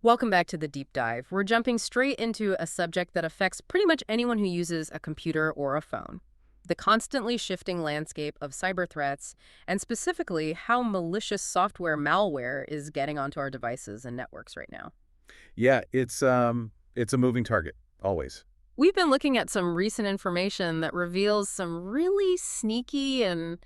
Welcome back to the deep dive. We're jumping straight into a subject that affects pretty much anyone who uses a computer or a phone. The constantly shifting landscape of cyber threats, and specifically how malicious software malware is getting onto our devices and networks right now. Yeah, it's a moving target, always. We've been looking at some recent information that reveals some really sneaky and,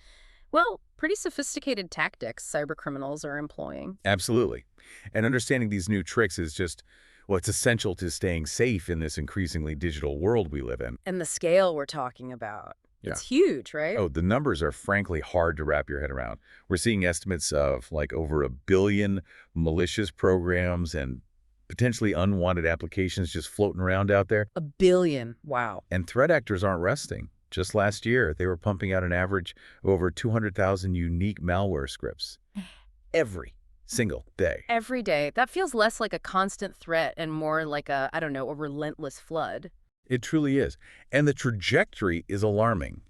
well, pretty sophisticated tactics cybercriminals are employing. Absolutely. And understanding these new tricks is just, well, it's essential to staying safe in this increasingly digital world we live in. And the scale we're talking about, Yeah. it's huge, right? Oh, the numbers are frankly hard to wrap your head around. We're seeing estimates of like over 1 billion malicious programs and potentially unwanted applications just floating around out there. 1 billion. Wow. And threat actors aren't resting. Just last year, they were pumping out an average of over 200,000 unique malware scripts every single day. Every day. That feels less like a constant threat and more like a, I don't know, a relentless flood. It truly is. And the trajectory is alarming.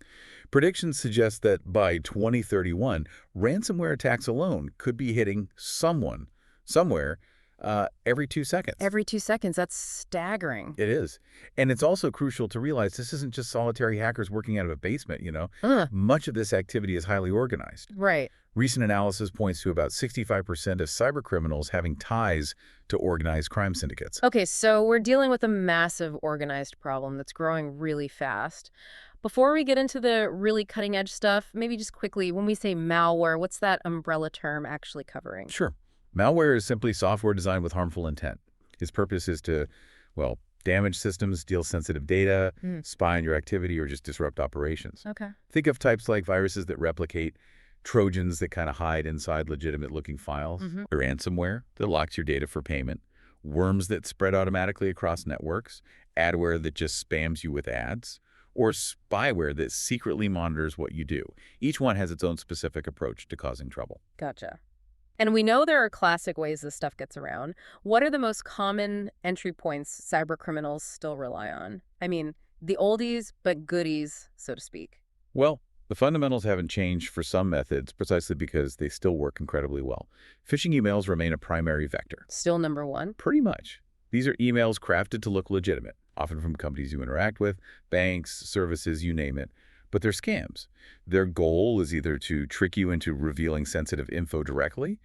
Predictions suggest that by 2031, ransomware attacks alone could be hitting someone, somewhere, every 2 seconds. Every 2 seconds. That's staggering. It is. And it's also crucial to realize this isn't just solitary hackers working out of a basement. Ugh. Much of this activity is highly organized. Right. Recent analysis points to about 65% of cybercriminals having ties to organized crime syndicates. Okay, so we're dealing with a massive organized problem that's growing really fast. Before we get into the really cutting edge stuff, maybe just quickly, when we say malware, what's that umbrella term actually covering? Sure. Malware is simply software designed with harmful intent. Its purpose is to, well, damage systems, steal sensitive data, spy on your activity, or just disrupt operations. Okay. Think of types like viruses that replicate, Trojans that kind of hide inside legitimate-looking files, or ransomware that locks your data for payment, worms that spread automatically across networks, adware that just spams you with ads, or spyware that secretly monitors what you do. Each one has its own specific approach to causing trouble. Gotcha. And we know there are classic ways this stuff gets around. What are the most common entry points cybercriminals still rely on? I mean, the oldies but goodies, so to speak. Well, the fundamentals haven't changed for some methods precisely because they still work incredibly well. Phishing emails remain a primary vector. Still number one. Pretty much. These are emails crafted to look legitimate, often from companies you interact with, banks, services, you name it. But they're scams. Their goal is either to trick you into revealing sensitive info directly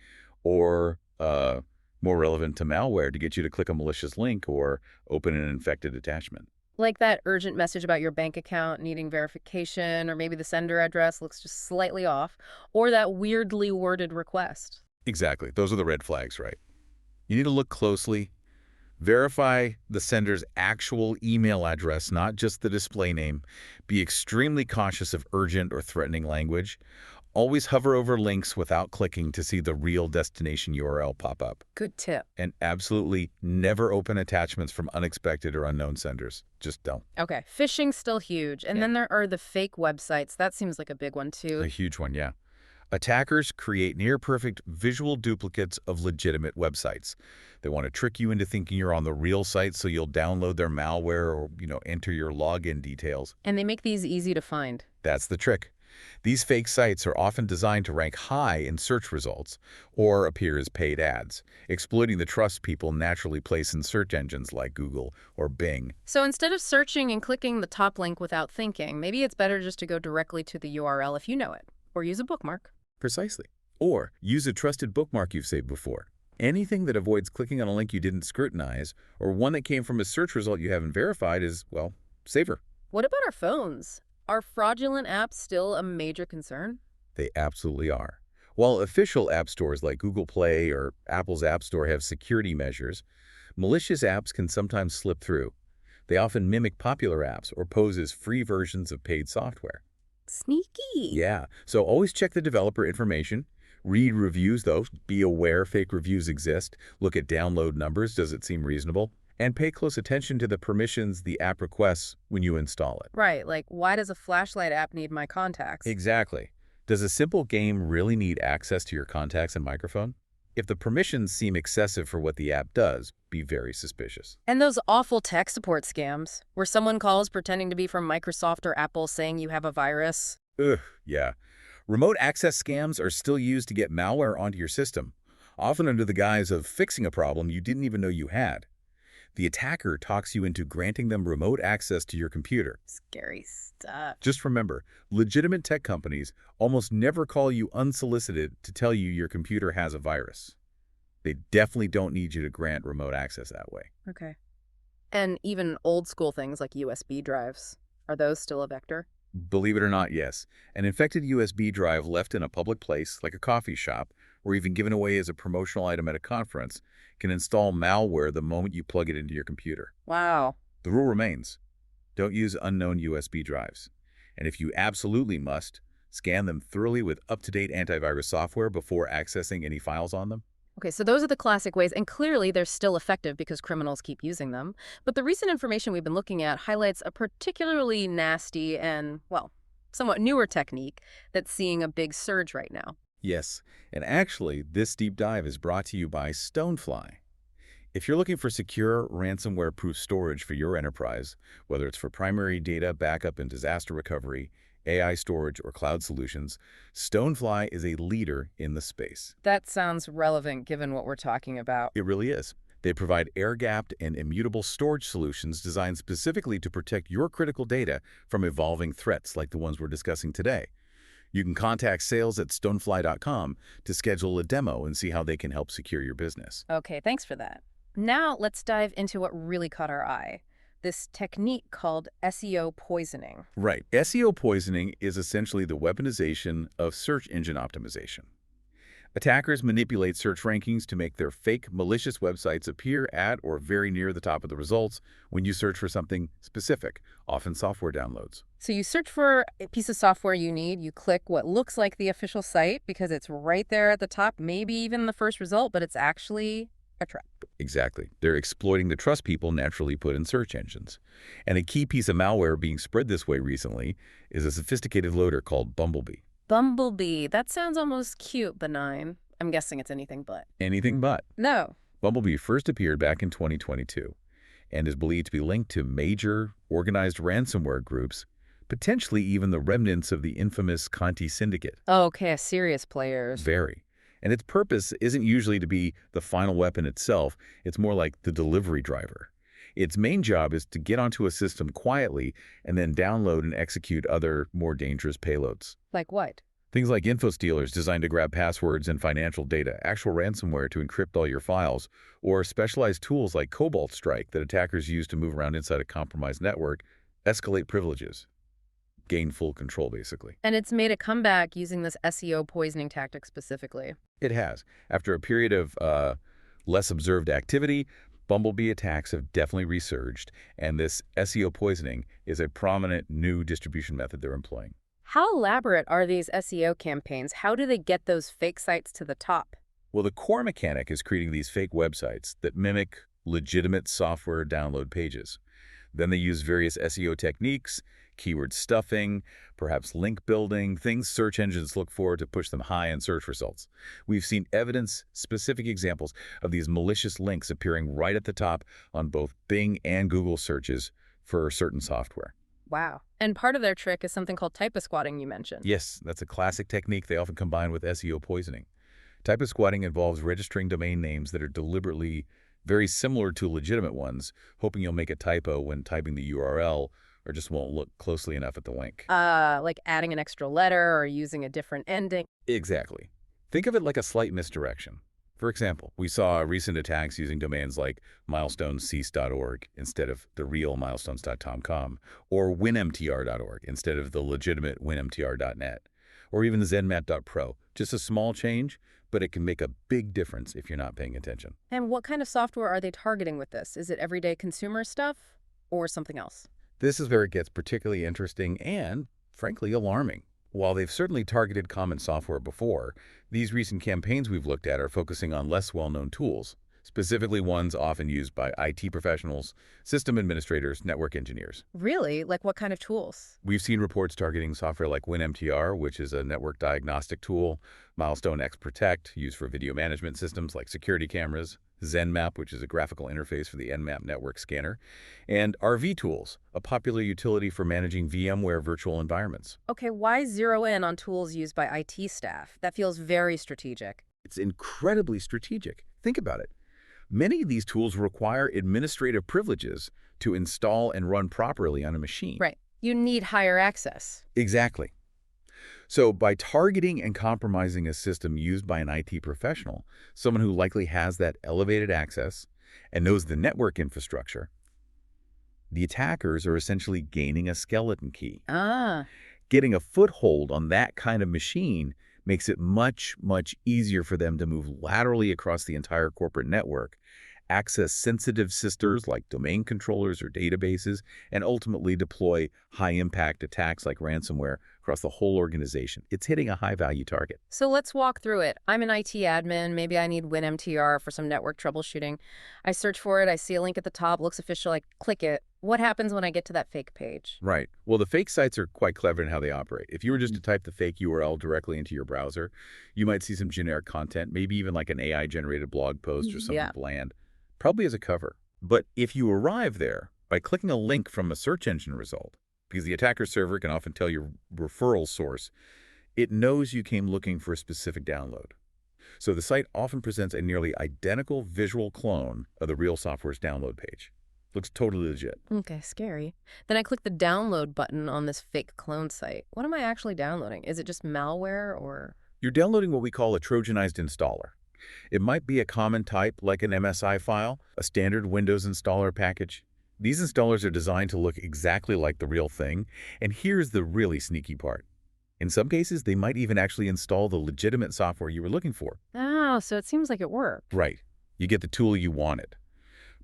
or, more relevant to malware, to get you to click a malicious link or open an infected attachment. Like that urgent message about your bank account needing verification, or maybe the sender address looks just slightly off, or that weirdly worded request. Exactly. Those are the red flags, right? You need to look closely. Verify the sender's actual email address, not just the display name. Be extremely cautious of urgent or threatening language. Always hover over links without clicking to see the real destination URL pop up. Good tip. And absolutely never open attachments from unexpected or unknown senders. Just don't. Okay, phishing's still huge. And then there are the fake websites. That seems like a big one, too. A huge one, yeah. Attackers create near-perfect visual duplicates of legitimate websites. They want to trick you into thinking you're on the real site, so you'll download their malware or, enter your login details. And they make these easy to find. That's the trick. These fake sites are often designed to rank high in search results or appear as paid ads, exploiting the trust people naturally place in search engines like Google or Bing. So instead of searching and clicking the top link without thinking, maybe it's better just to go directly to the URL if you know it, or use a bookmark. Precisely. Or use a trusted bookmark you've saved before. Anything that avoids clicking on a link you didn't scrutinize or one that came from a search result you haven't verified is, well, safer. What about our phones? Are fraudulent apps still a major concern? They absolutely are. While official app stores like Google Play or Apple's App Store have security measures, malicious apps can sometimes slip through. They often mimic popular apps or pose as free versions of paid software. Sneaky. Yeah, so always check the developer information. Read reviews, though. Be aware fake reviews exist. Look at download numbers. Does it seem reasonable? And pay close attention to the permissions the app requests when you install it. Right, like why does a flashlight app need my contacts? Exactly. Does a simple game really need access to your contacts and microphone? If the permissions seem excessive for what the app does, be very suspicious. And those awful tech support scams, where someone calls pretending to be from Microsoft or Apple saying you have a virus. Ugh, yeah. Remote access scams are still used to get malware onto your system, often under the guise of fixing a problem you didn't even know you had. The attacker talks you into granting them remote access to your computer. Scary stuff. Just remember, legitimate tech companies almost never call you unsolicited to tell you your computer has a virus. They definitely don't need you to grant remote access that way. Okay. And even old school things like USB drives, are those still a vector? Believe it or not, yes. An infected USB drive left in a public place, like a coffee shop, or even given away as a promotional item at a conference, can install malware the moment you plug it into your computer. Wow. The rule remains, don't use unknown USB drives. And if you absolutely must, scan them thoroughly with up-to-date antivirus software before accessing any files on them. Okay, so those are the classic ways, and clearly they're still effective because criminals keep using them. But the recent information we've been looking at highlights a particularly nasty and, well, somewhat newer technique that's seeing a big surge right now. Yes, and actually, this deep dive is brought to you by Stonefly. If you're looking for secure, ransomware-proof storage for your enterprise, whether it's for primary data backup and disaster recovery, AI storage, or cloud solutions, Stonefly is a leader in the space. That sounds relevant given what we're talking about. It really is. They provide air-gapped and immutable storage solutions designed specifically to protect your critical data from evolving threats like the ones we're discussing today. You can contact sales at stonefly.com to schedule a demo and see how they can help secure your business. Okay, thanks for that. Now let's dive into what really caught our eye. This technique called SEO poisoning. Right. SEO poisoning is essentially the weaponization of search engine optimization. Attackers manipulate search rankings to make their fake, malicious websites appear at or very near the top of the results when you search for something specific, often software downloads. So you search for a piece of software you need, you click what looks like the official site because it's right there at the top, maybe even the first result, but it's actually a trap. Exactly. They're exploiting the trust people naturally put in search engines. And a key piece of malware being spread this way recently is a sophisticated loader called Bumblebee. Bumblebee. That sounds almost cute, benign. I'm guessing it's anything but. Anything but. No. Bumblebee first appeared back in 2022 and is believed to be linked to major organized ransomware groups, potentially even the remnants of the infamous Conti Syndicate. Oh, okay, serious players. Very. And its purpose isn't usually to be the final weapon itself. It's more like the delivery driver. Its main job is to get onto a system quietly and then download and execute other, more dangerous payloads. Like what? Things like infostealers designed to grab passwords and financial data, actual ransomware to encrypt all your files, or specialized tools like Cobalt Strike that attackers use to move around inside a compromised network, escalate privileges, gain full control, basically. And it's made a comeback using this SEO poisoning tactic specifically. It has. After a period of less observed activity, Bumblebee attacks have definitely resurged, and this SEO poisoning is a prominent new distribution method they're employing. How elaborate are these SEO campaigns? How do they get those fake sites to the top? Well, the core mechanic is creating these fake websites that mimic legitimate software download pages. Then they use various SEO techniques, keyword stuffing, perhaps link building, things search engines look for to push them high in search results. We've seen evidence-specific examples of these malicious links appearing right at the top on both Bing and Google searches for certain software. Wow. And part of their trick is something called typosquatting you mentioned. Yes, that's a classic technique they often combine with SEO poisoning. Typosquatting involves registering domain names that are deliberately very similar to legitimate ones, hoping you'll make a typo when typing the URL or just won't look closely enough at the link. Like adding an extra letter or using a different ending. Exactly. Think of it like a slight misdirection. For example, we saw recent attacks using domains like milestonescease.org instead of the real milestones.com, or winmtr.org instead of the legitimate winmtr.net, or even zenmap.pro. Just a small change, but it can make a big difference if you're not paying attention. And what kind of software are they targeting with this? Is it everyday consumer stuff or something else? This is where it gets particularly interesting and, frankly, alarming. While they've certainly targeted common software before, these recent campaigns we've looked at are focusing on less well-known tools, specifically ones often used by IT professionals, system administrators, network engineers. Really? Like what kind of tools? We've seen reports targeting software like WinMTR, which is a network diagnostic tool, Milestone XProtect, used for video management systems like security cameras, Zenmap, which is a graphical interface for the Nmap network scanner, and RVTools, a popular utility for managing VMware virtual environments. Okay, why zero in on tools used by IT staff? That feels very strategic. It's incredibly strategic. Think about it. Many of these tools require administrative privileges to install and run properly on a machine. Right. You need higher access. Exactly. So by targeting and compromising a system used by an IT professional, someone who likely has that elevated access and knows the network infrastructure, the attackers are essentially gaining a skeleton key. Ah. Getting a foothold on that kind of machine makes it much, much easier for them to move laterally across the entire corporate network, access sensitive systems like domain controllers or databases, and ultimately deploy high-impact attacks like ransomware across the whole organization. It's hitting a high-value target. So let's walk through it. I'm an IT admin. Maybe I need WinMTR for some network troubleshooting. I search for it. I see a link at the top. Looks official. I click it. What happens when I get to that fake page? Right. Well, the fake sites are quite clever in how they operate. If you were just to type the fake URL directly into your browser, you might see some generic content, maybe even like an AI-generated blog post or something bland, probably as a cover. But if you arrive there by clicking a link from a search engine result, because the attacker server can often tell your referral source, it knows you came looking for a specific download. So the site often presents a nearly identical visual clone of the real software's download page. Looks totally legit. Okay, scary. Then I click the download button on this fake clone site. What am I actually downloading? Is it just malware or? You're downloading what we call a Trojanized installer. It might be a common type like an MSI file, a standard Windows installer package. These installers are designed to look exactly like the real thing, and here's the really sneaky part. In some cases, they might even actually install the legitimate software you were looking for. Oh, so it seems like it worked. Right. You get the tool you wanted.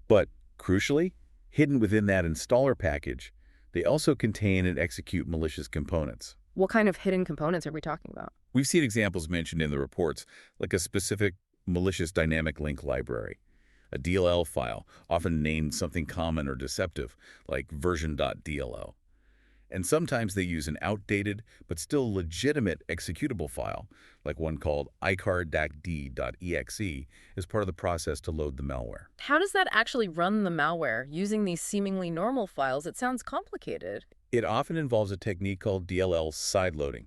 But crucially, hidden within that installer package, they also contain and execute malicious components. What kind of hidden components are we talking about? We've seen examples mentioned in the reports, like a specific malicious dynamic link library, a DLL file, often named something common or deceptive, like version.dll. And sometimes they use an outdated but still legitimate executable file, like one called icar-d.exe, as part of the process to load the malware. How does that actually run the malware? Using these seemingly normal files, it sounds complicated. It often involves a technique called DLL sideloading.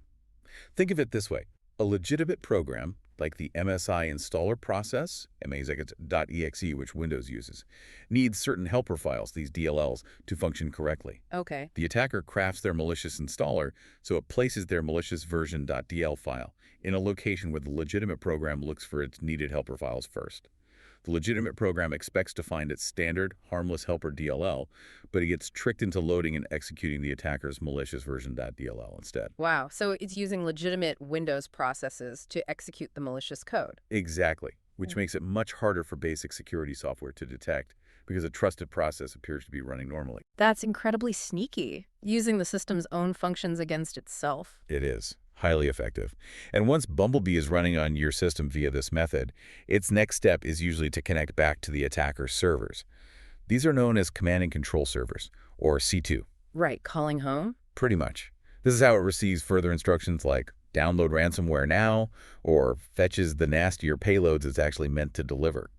Think of it this way. A legitimate program, like the MSI installer process, .exe, which Windows uses, needs certain helper files, these DLLs, to function correctly. Okay. The attacker crafts their malicious installer, so it places their malicious version.dll file in a location where the legitimate program looks for its needed helper files first. The legitimate program expects to find its standard, harmless helper DLL, but it gets tricked into loading and executing the attacker's malicious version.dll instead. Wow, so it's using legitimate Windows processes to execute the malicious code. Exactly, which makes it much harder for basic security software to detect because a trusted process appears to be running normally. That's incredibly sneaky, using the system's own functions against itself. It is. Highly effective. And once Bumblebee is running on your system via this method, its next step is usually to connect back to the attacker's servers. These are known as command and control servers, or C2. Right, calling home? Pretty much. This is how it receives further instructions like download ransomware now, or fetches the nastier payloads it's actually meant to deliver.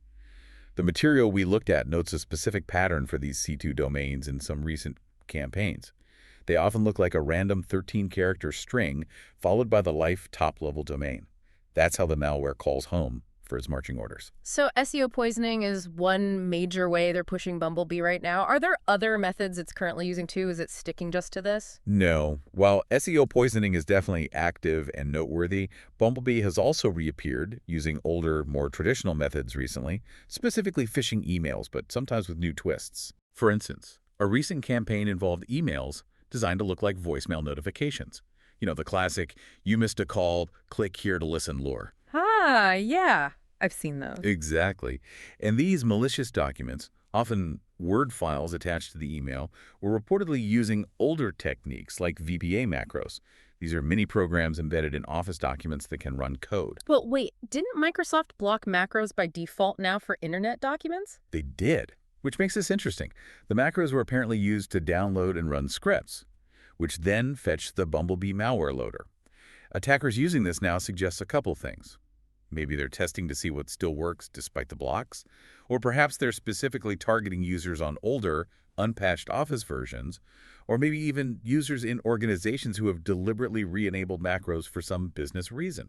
The material we looked at notes a specific pattern for these C2 domains in some recent campaigns. They often look like a random 13-character string followed by the life top-level domain. That's how the malware calls home for its marching orders. So SEO poisoning is one major way they're pushing Bumblebee right now. Are there other methods it's currently using too? Is it sticking just to this? No. While SEO poisoning is definitely active and noteworthy, Bumblebee has also reappeared using older, more traditional methods recently, specifically phishing emails, but sometimes with new twists. For instance, a recent campaign involved emails designed to look like voicemail notifications. You know, the classic, you missed a call, click here to listen lure. Ah, yeah. I've seen those. Exactly. And these malicious documents, often Word files attached to the email, were reportedly using older techniques like VBA macros. These are mini programs embedded in Office documents that can run code. But wait, didn't Microsoft block macros by default now for Internet documents? They did. Which makes this interesting. The macros were apparently used to download and run scripts, which then fetched the Bumblebee malware loader. Attackers using this now suggests a couple things. Maybe they're testing to see what still works despite the blocks, or perhaps they're specifically targeting users on older, unpatched Office versions, or maybe even users in organizations who have deliberately re-enabled macros for some business reason.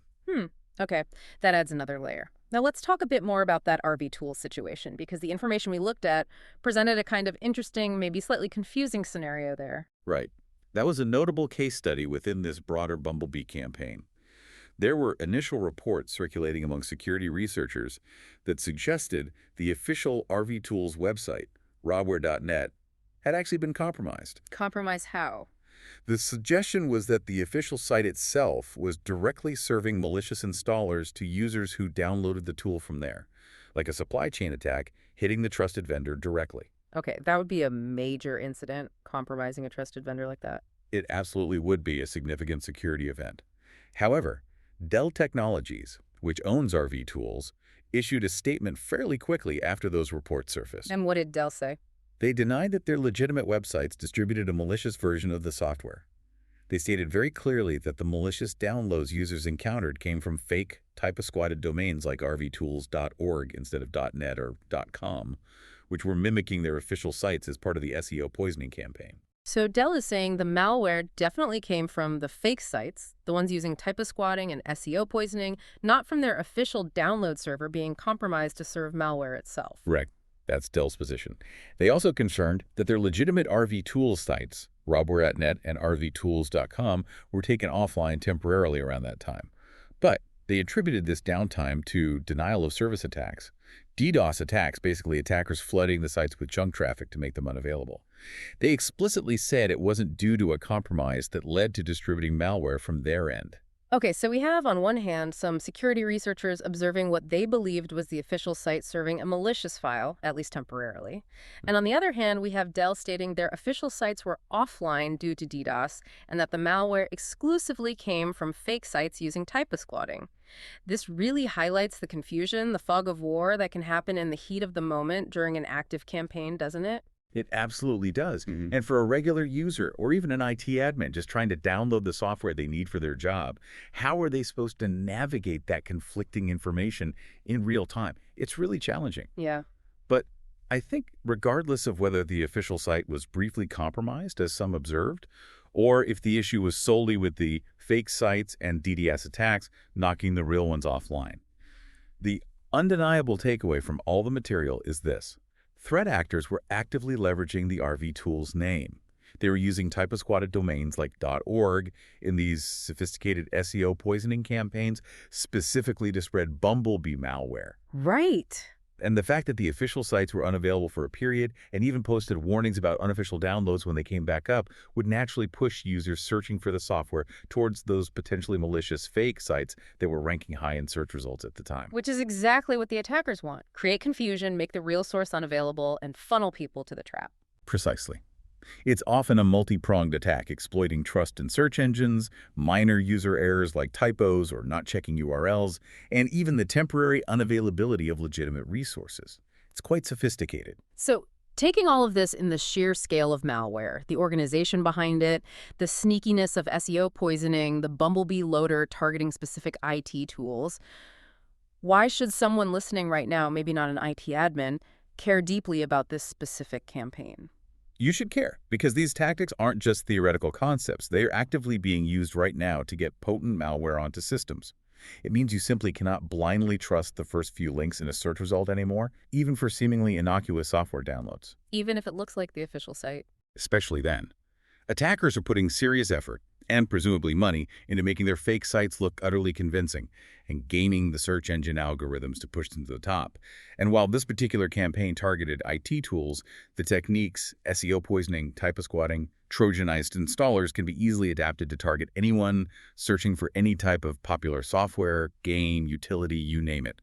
Okay, that adds another layer. Now let's talk a bit more about that RVTools situation, because the information we looked at presented a kind of interesting, maybe slightly confusing scenario there. Right. That was a notable case study within this broader Bumblebee campaign. There were initial reports circulating among security researchers that suggested the official RVTools website, robware.net, had actually been compromised. Compromise how? The suggestion was that the official site itself was directly serving malicious installers to users who downloaded the tool from there, like a supply chain attack hitting the trusted vendor directly. Okay, that would be a major incident, compromising a trusted vendor like that. It absolutely would be a significant security event. However, Dell Technologies, which owns RVTools, issued a statement fairly quickly after those reports surfaced. And what did Dell say? They denied that their legitimate websites distributed a malicious version of the software. They stated very clearly that the malicious downloads users encountered came from fake, typosquatted domains like rvtools.org instead of .net or .com, which were mimicking their official sites as part of the SEO poisoning campaign. So Dell is saying the malware definitely came from the fake sites, the ones using typosquatting and SEO poisoning, not from their official download server being compromised to serve malware itself. Correct. That's Dell's position. They also confirmed that their legitimate RVTools sites, robware.net and rvtools.com, were taken offline temporarily around that time. But they attributed this downtime to denial of service attacks. DDoS attacks, basically attackers flooding the sites with junk traffic to make them unavailable. They explicitly said it wasn't due to a compromise that led to distributing malware from their end. Okay, so we have on one hand some security researchers observing what they believed was the official site serving a malicious file, at least temporarily. And on the other hand, we have Dell stating their official sites were offline due to DDoS and that the malware exclusively came from fake sites using typosquatting. This really highlights the confusion, the fog of war that can happen in the heat of the moment during an active campaign, doesn't it? It absolutely does. And for a regular user or even an IT admin just trying to download the software they need for their job, how are they supposed to navigate that conflicting information in real time? It's really challenging. Yeah. But I think regardless of whether the official site was briefly compromised, as some observed, or if the issue was solely with the fake sites and DDoS attacks knocking the real ones offline, the undeniable takeaway from all the material is this. Threat actors were actively leveraging the RVTools name. They were using typosquatted domains like .org in these sophisticated SEO poisoning campaigns specifically to spread Bumblebee malware. Right. And the fact that the official sites were unavailable for a period and even posted warnings about unofficial downloads when they came back up would naturally push users searching for the software towards those potentially malicious fake sites that were ranking high in search results at the time. Which is exactly what the attackers want. Create confusion, make the real source unavailable, and funnel people to the trap. Precisely. It's often a multi-pronged attack, exploiting trust in search engines, minor user errors like typos or not checking URLs, and even the temporary unavailability of legitimate resources. It's quite sophisticated. So, taking all of this in the sheer scale of malware, the organization behind it, the sneakiness of SEO poisoning, the Bumblebee loader targeting specific IT tools, why should someone listening right now, maybe not an IT admin, care deeply about this specific campaign? You should care, because these tactics aren't just theoretical concepts. They are actively being used right now to get potent malware onto systems. It means you simply cannot blindly trust the first few links in a search result anymore, even for seemingly innocuous software downloads. Even if it looks like the official site. Especially then. Attackers are putting serious effort, and presumably money, into making their fake sites look utterly convincing and gaming the search engine algorithms to push them to the top. And while this particular campaign targeted IT tools, the techniques, SEO poisoning, typosquatting, Trojanized installers can be easily adapted to target anyone searching for any type of popular software, game, utility, you name it.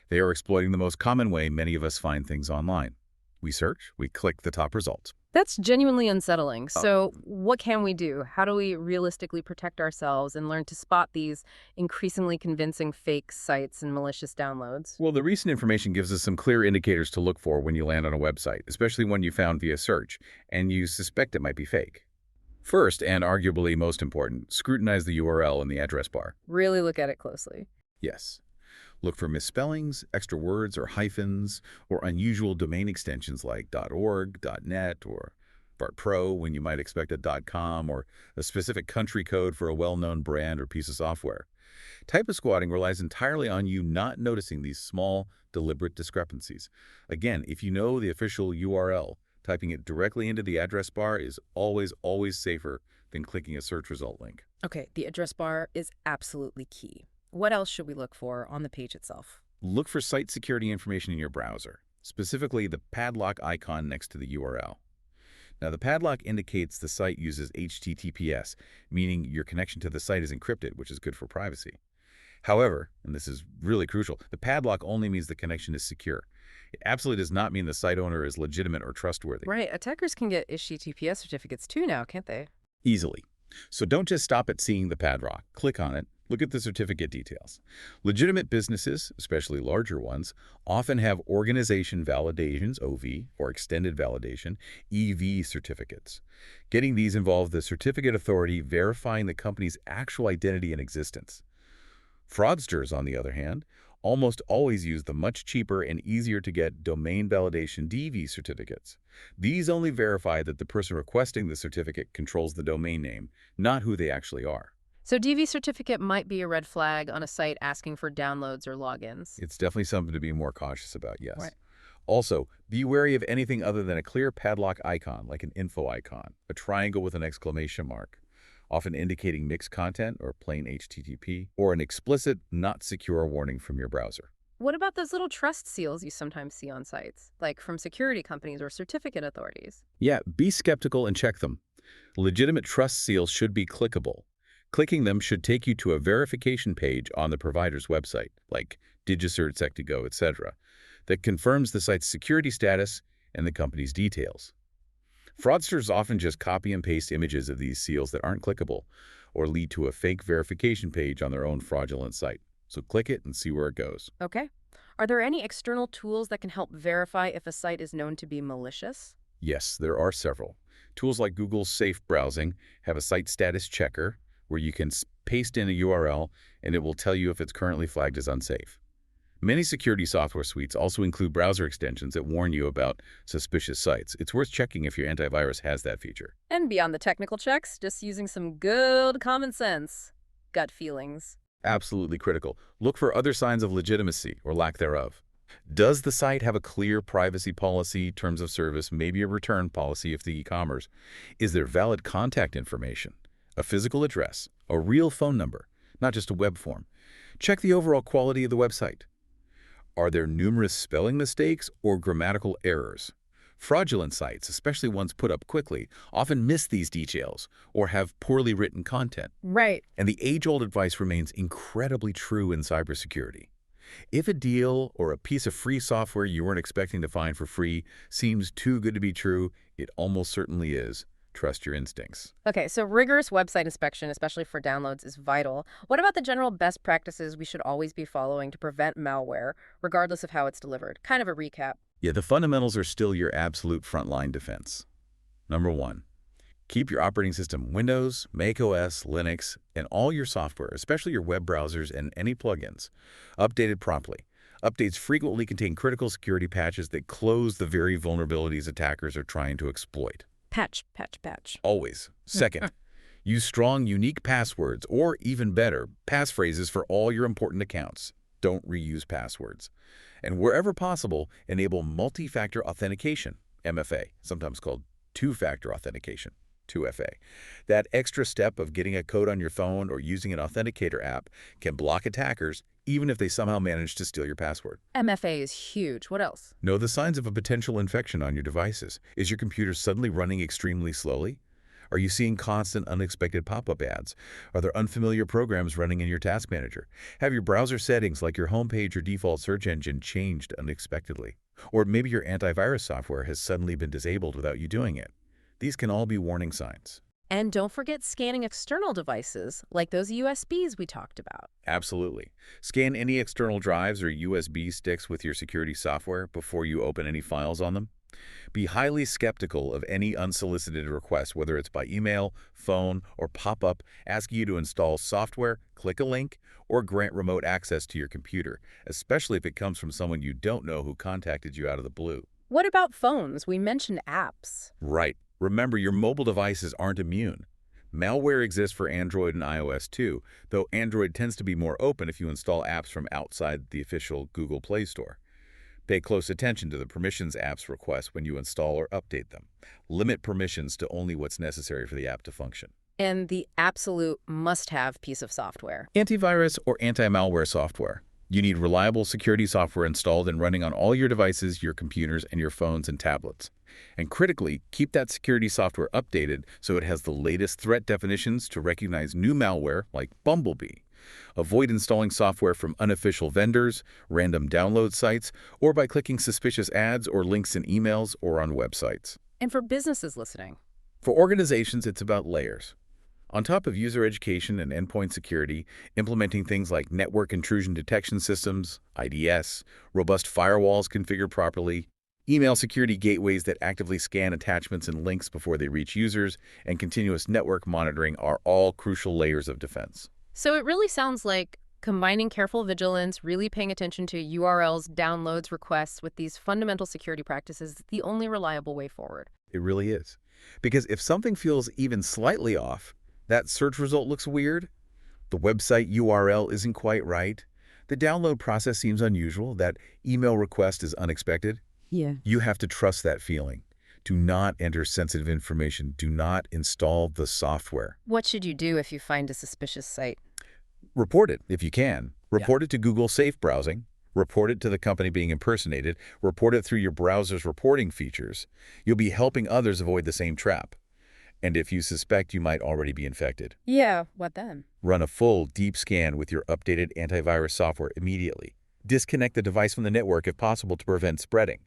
They are exploiting the most common way many of us find things online. We search, we click the top results. That's genuinely unsettling. So what can we do? How do we realistically protect ourselves and learn to spot these increasingly convincing fake sites and malicious downloads? Well, the recent information gives us some clear indicators to look for when you land on a website, especially one you found via search, and you suspect it might be fake. First, and arguably most important, scrutinize the URL in the address bar. Really look at it closely. Yes. Look for misspellings, extra words or hyphens, or unusual domain extensions like .org, .net, or .pro when you might expect a .com, or a specific country code for a well-known brand or piece of software. Typosquatting relies entirely on you not noticing these small, deliberate discrepancies. Again, if you know the official URL, typing it directly into the address bar is always safer than clicking a search result link. Okay, the address bar is absolutely key. What else should we look for on the page itself? Look for site security information in your browser, specifically the padlock icon next to the URL. Now, the padlock indicates the site uses HTTPS, meaning your connection to the site is encrypted, which is good for privacy. However, and this is really crucial, the padlock only means the connection is secure. It absolutely does not mean the site owner is legitimate or trustworthy. Right, attackers can get HTTPS certificates too now, can't they? Easily. So don't just stop at seeing the padlock. Click on it. Look at the certificate details. Legitimate businesses, especially larger ones, often have organization validations, OV, or extended validation, EV certificates. Getting these involve the certificate authority verifying the company's actual identity and existence. Fraudsters, on the other hand, almost always use the much cheaper and easier to get domain validation DV certificates. These only verify that the person requesting the certificate controls the domain name, not who they actually are. So DV certificate might be a red flag on a site asking for downloads or logins. It's definitely something to be more cautious about, yes. Right. Also, be wary of anything other than a clear padlock icon, like an info icon, a triangle with an exclamation mark, often indicating mixed content or plain HTTP, or an explicit, not secure warning from your browser. What about those little trust seals you sometimes see on sites, like from security companies or certificate authorities? Yeah, be skeptical and check them. Legitimate trust seals should be clickable. Clicking them should take you to a verification page on the provider's website, like DigiCert, Sectigo, etc., that confirms the site's security status and the company's details. Fraudsters often just copy and paste images of these seals that aren't clickable or lead to a fake verification page on their own fraudulent site. So click it and see where it goes. Okay. Are there any external tools that can help verify if a site is known to be malicious? Yes, there are several. Tools like Google's Safe Browsing have a site status checker where you can paste in a URL and it will tell you if it's currently flagged as unsafe. Many security software suites also include browser extensions that warn you about suspicious sites. It's worth checking if your antivirus has that feature. And beyond the technical checks, just using some good common sense, gut feelings. Absolutely critical. Look for other signs of legitimacy or lack thereof. Does the site have a clear privacy policy, terms of service, maybe a return policy if the e-commerce? Is there valid contact information, a physical address, a real phone number, not just a web form? Check the overall quality of the website. Are there numerous spelling mistakes or grammatical errors? Fraudulent sites, especially ones put up quickly, often miss these details or have poorly written content. Right. And the age-old advice remains incredibly true in cybersecurity. If a deal or a piece of free software you weren't expecting to find for free seems too good to be true, it almost certainly is. Trust your instincts. Okay, so rigorous website inspection, especially for downloads, is vital. What about the general best practices we should always be following to prevent malware, regardless of how it's delivered? Kind of a recap. Yeah, the fundamentals are still your absolute frontline defense. Number 1, keep your operating system Windows, macOS, Linux, and all your software, especially your web browsers and any plugins, updated promptly. Updates frequently contain critical security patches that close the very vulnerabilities attackers are trying to exploit. Patch, patch, patch. Always. Second, use strong, unique passwords, or even better, passphrases for all your important accounts. Don't reuse passwords. And wherever possible, enable multi-factor authentication, MFA, sometimes called two-factor authentication, 2FA. That extra step of getting a code on your phone or using an authenticator app can block attackers even if they somehow manage to steal your password. MFA is huge. What else? Know the signs of a potential infection on your devices. Is your computer suddenly running extremely slowly? Are you seeing constant unexpected pop-up ads? Are there unfamiliar programs running in your task manager? Have your browser settings like your homepage or default search engine changed unexpectedly? Or maybe your antivirus software has suddenly been disabled without you doing it. These can all be warning signs. And don't forget scanning external devices, like those USBs we talked about. Absolutely. Scan any external drives or USB sticks with your security software before you open any files on them. Be highly skeptical of any unsolicited request, whether it's by email, phone, or pop-up asking you to install software, click a link, or grant remote access to your computer, especially if it comes from someone you don't know who contacted you out of the blue. What about phones? We mentioned apps. Right. Remember, your mobile devices aren't immune. Malware exists for Android and iOS too, though Android tends to be more open if you install apps from outside the official Google Play Store. Pay close attention to the permissions apps request when you install or update them. Limit permissions to only what's necessary for the app to function. And the absolute must-have piece of software. Antivirus or anti-malware software. You need reliable security software installed and running on all your devices, your computers, and your phones and tablets. And critically, keep that security software updated so it has the latest threat definitions to recognize new malware like Bumblebee. Avoid installing software from unofficial vendors, random download sites, or by clicking suspicious ads or links in emails or on websites. And for businesses listening, For organizations, it's about layers. On top of user education and endpoint security, implementing things like network intrusion detection systems, IDS, robust firewalls configured properly, email security gateways that actively scan attachments and links before they reach users, and continuous network monitoring are all crucial layers of defense. so it really sounds like combining careful vigilance, really paying attention to URLs, downloads, requests with these fundamental security practices is the only reliable way forward. It really is. Because if something feels even slightly off, that search result looks weird, the website URL isn't quite right, the download process seems unusual, that email request is unexpected, Yeah. you have to trust that feeling. Do not enter sensitive information. Do not install the software. What should you do if you find a suspicious site? Report it if you can. Report it to Google Safe Browsing. Report it to the company being impersonated. Report it through your browser's reporting features. You'll be helping others avoid the same trap. And if you suspect you might already be infected, Yeah, what then? run a full, deep scan with your updated antivirus software immediately. Disconnect the device from the network if possible to prevent spreading.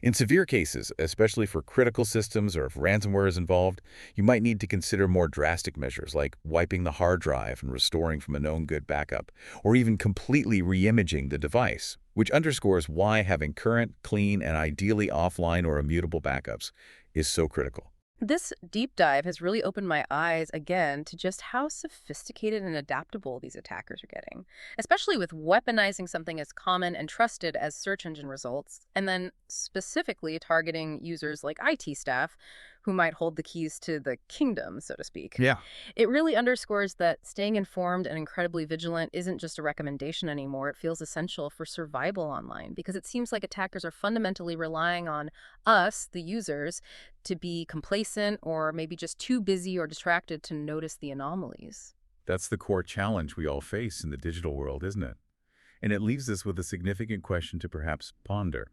In severe cases, especially for critical systems or if ransomware is involved, you might need to consider more drastic measures like wiping the hard drive and restoring from a known good backup, or even completely re-imaging the device, which underscores why having current, clean, and ideally offline or immutable backups is so critical. This deep dive has really opened my eyes again to just how sophisticated and adaptable these attackers are getting, especially with weaponizing something as common and trusted as search engine results, and then specifically targeting users like IT staff who might hold the keys to the kingdom, so to speak. Yeah. It really underscores that staying informed and incredibly vigilant isn't just a recommendation anymore. It feels essential for survival online because it seems like attackers are fundamentally relying on us, the users, to be complacent or maybe just too busy or distracted to notice the anomalies. That's the core challenge we all face in the digital world, isn't it? And it leaves us with a significant question to perhaps ponder.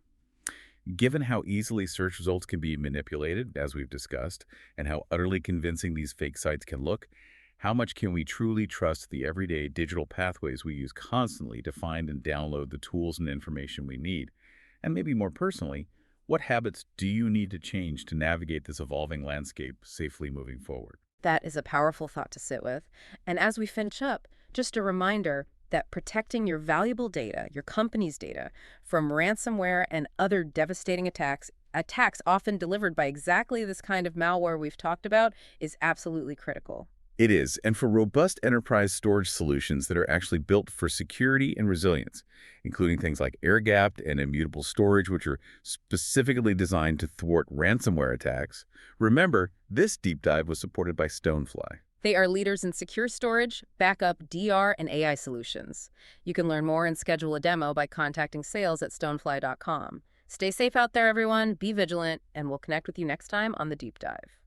Given how easily search results can be manipulated, as we've discussed, and how utterly convincing these fake sites can look, how much can we truly trust the everyday digital pathways we use constantly to find and download the tools and information we need? And maybe more personally, what habits do you need to change to navigate this evolving landscape safely moving forward? That is a powerful thought to sit with. And as we finish up, just a reminder that protecting your valuable data, your company's data, from ransomware and other devastating attacks often delivered by exactly this kind of malware we've talked about, is absolutely critical. It is, and for robust enterprise storage solutions that are actually built for security and resilience, including things like air-gapped and immutable storage, which are specifically designed to thwart ransomware attacks. Remember, this deep dive was supported by Stonefly. They are leaders in secure storage, backup, DR, and AI solutions. You can learn more and schedule a demo by contacting sales@stonefly.com. Stay safe out there, everyone. Be vigilant, and we'll connect with you next time on The Deep Dive.